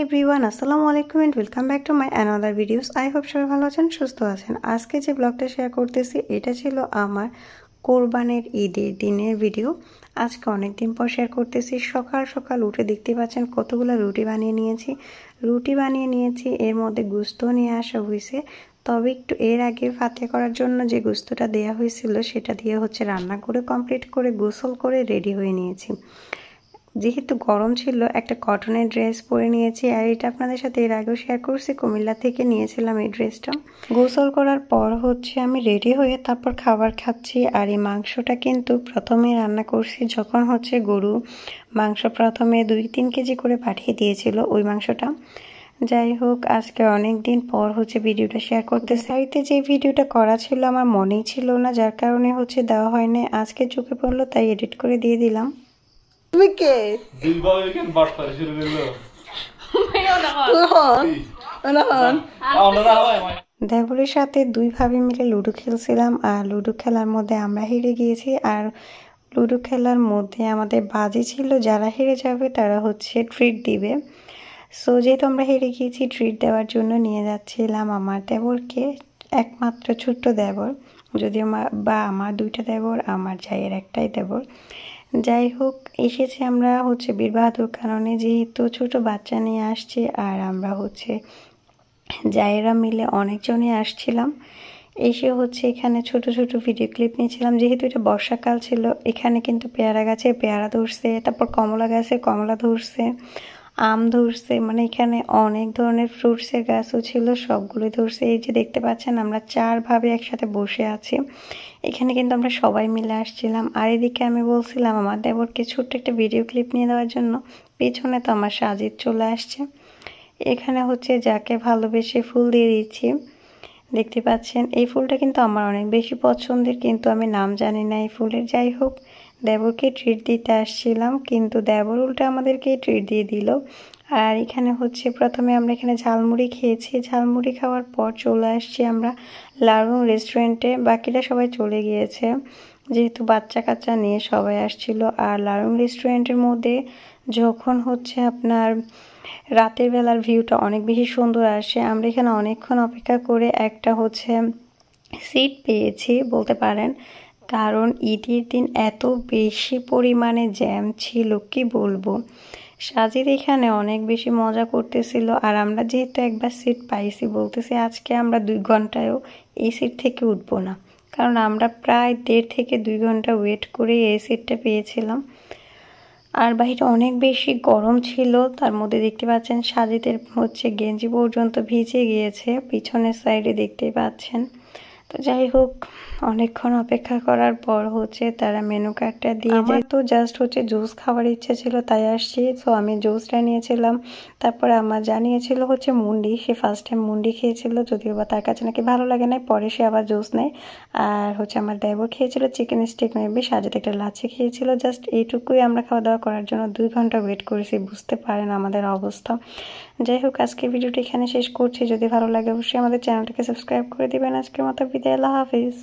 Everyone, আসসালামু আলাইকুম and welcome back to my another videos. I hope সবাই ভালো আছেন, সুস্থ আছেন। আজকে যে ব্লগটা শেয়ার করতেছি এটা ছিল আমার কোরবানির ঈদের দিনের ভিডিও। আজকে অনেক দিন পর শেয়ার করতেছি। সকাল সকাল উঠে দেখতে পাচ্ছেন কতগুলো রুটি বানিয়ে নিয়েছি। এর মধ্যে গোশত নিয়ে আসা হয়েছে, তবে একটু এর আগে ফাতিহা করার জন্য যে গোশতটা দেওয়া হয়েছিল সেটা দিয়ে রান্না করে কমপ্লিট করে গোসল করে রেডি হয়ে নিয়েছি। যেহেতু গরম ছিল একটা কটনের ড্রেস পরে নিয়েছি, আর এটা আপনাদের সাথে এর আগেও শেয়ার করছি। কুমিল্লা থেকে নিয়েছিলাম এই ড্রেসটা। গোসল করার পর আমি রেডি হয়ে তারপর খাবার খাচ্ছি। আর এই মাংসটা কিন্তু প্রথমে রান্না করছি যখন গরু মাংস প্রথমে 2-3 কেজি করে পাঠিয়ে দিয়েছিল ওই মাংসটা। যাই হোক, আজকে অনেক দিন পর ভিডিওটা শেয়ার করতে চাইতে যে ভিডিওটা করা ছিল আমার মনেই ছিল না, যার কারণে দেওয়া হয়নি। আজকে চোখে পড়লো তাই এডিট করে দিয়ে দিলাম। তুমি কে? দেবরের সাথে 2 ভাবি মিলে লুডো খেলছিলাম, আর লুডো খেলার মধ্যে আমরা হেরে গিয়েছি। আর লুডো খেলার মধ্যে আমাদের বাজি ছিল যারা হেরে যাবে তারা ট্রিট দিবে। সো যেহেতু আমরা হেরে গিয়েছি, ট্রিট দেওয়ার জন্য নিয়ে যাচ্ছিলাম আমার দেবরকে, একমাত্র ছোট্ট দেবর, যদিও আমার 2টা দেবর, আমার জায়ের একটাই দেবর। যাই হোক, এসেছি আমরা বীর বাহাদুর কারণে, যেহেতু ছোট বাচ্চা নিয়ে আসছি, আর আমরা জায়েরা মিলে অনেকজনই আসছিলাম। এসে এখানে ছোট ছোট ভিডিও ক্লিপ নিয়েছিলাম। যেহেতু এটা বর্ষাকাল ছিল, এখানে কিন্তু পেয়ারা গাছে পেয়ারা ধরছে, তারপর কমলা গাছে কমলা ধরছে, আম ধরছে, মানে এখানে অনেক ধরনের ফ্রুটসের গাছও ছিল, সবগুলোই ধরছে। এই যে দেখতে পাচ্ছেন আমরা 4 ভাবে একসাথে বসে আছি। এখানে কিন্তু আমরা সবাই মিলে আসছিলাম। আর এদিকে আমি বলছিলাম আমার দেবরকে ছোট্ট একটা ভিডিও ক্লিপ নিয়ে দেওয়ার জন্য। পিছনে তো আমার সাজিদ চলে আসছে। এখানে যাকে ভালোবেসে ফুল দিয়ে দিচ্ছি, দেখতে পাচ্ছেন। এই ফুলটা কিন্তু আমার অনেক বেশি পছন্দের, কিন্তু আমি নাম জানি না এই ফুলের। যাই হোক, দেবরকে ট্রিট দিতে আসছিলাম, কিন্তু দেবর উল্টা আমাদেরকে ট্রিট দিয়ে দিল। আর এখানে প্রথমে আমরা এখানে ঝালমুড়ি খেয়েছি। ঝালমুড়ি খাওয়ার পর চলে আসছি আমরা লারুং রেস্টুরেন্টে। বাকিরা সবাই চলে গিয়েছে, যেহেতু বাচ্চা কাচ্চা নিয়ে সবাই আসছিল। আর লারুং রেস্টুরেন্টের মধ্যে যখন আপনার রাতের বেলার ভিউটা অনেক বেশি সুন্দর আসে। আমরা এখানে অনেকক্ষণ অপেক্ষা করে একটা সিট পেয়েছি বলতে পারেন, কারণ ঈদের দিন এত বেশি পরিমাণে জ্যাম ছিল কি বলবো। সাজিদ এখানে অনেক বেশি মজা করতেছিল, আর আমরা যেহেতু একবার সিট পাইছি, বলতেছি আজকে আমরা 2 ঘন্টায়ও এই সিট থেকে উঠবো না, কারণ আমরা প্রায় 1.5 থেকে 2 ঘন্টা ওয়েট করে এই সিটটা পেয়েছিলাম। আর বাইরে অনেক বেশি গরম ছিল, তার মধ্যে দেখতে পাচ্ছেন সাজিদের গেঞ্জি পর্যন্ত ভিজে গিয়েছে, পিছনের সাইডে দেখতেই পাচ্ছেন। তো যাই হোক, অনেকক্ষণ অপেক্ষা করার পর তারা মেনু কার্ডটা দিয়ে যায়। তো জাস্ট জুস খাওয়ার ইচ্ছে ছিল তাই আসছি। তো আমি জুসটা নিয়েছিলাম। তারপরে আমার জানিয়েছিল মুন্ডি, সে ফার্স্ট টাইম মুন্ডি খেয়েছিল, যদিও বা তার কাছে নাকি ভালো লাগে না, পরে সে আবার জুস নেয়। আর আমার দেবর খেয়েছিল চিকেন স্টিক, মেবি সাজিদ একটা লাচ্ছি খেয়েছিল। জাস্ট এইটুকুই আমরা খাওয়া দাওয়া করার জন্য 2 ঘন্টা ওয়েট করেছি, বুঝতে পারেন আমাদের অবস্থা। যাই হোক, আজকে ভিডিওটি এখানে শেষ করছি। যদি ভালো লাগে অবশ্যই আমাদের চ্যানেলটাকে সাবস্ক্রাইব করে দিবেন। আজকের মতো বিদায়, আল্লাহ হাফিজ।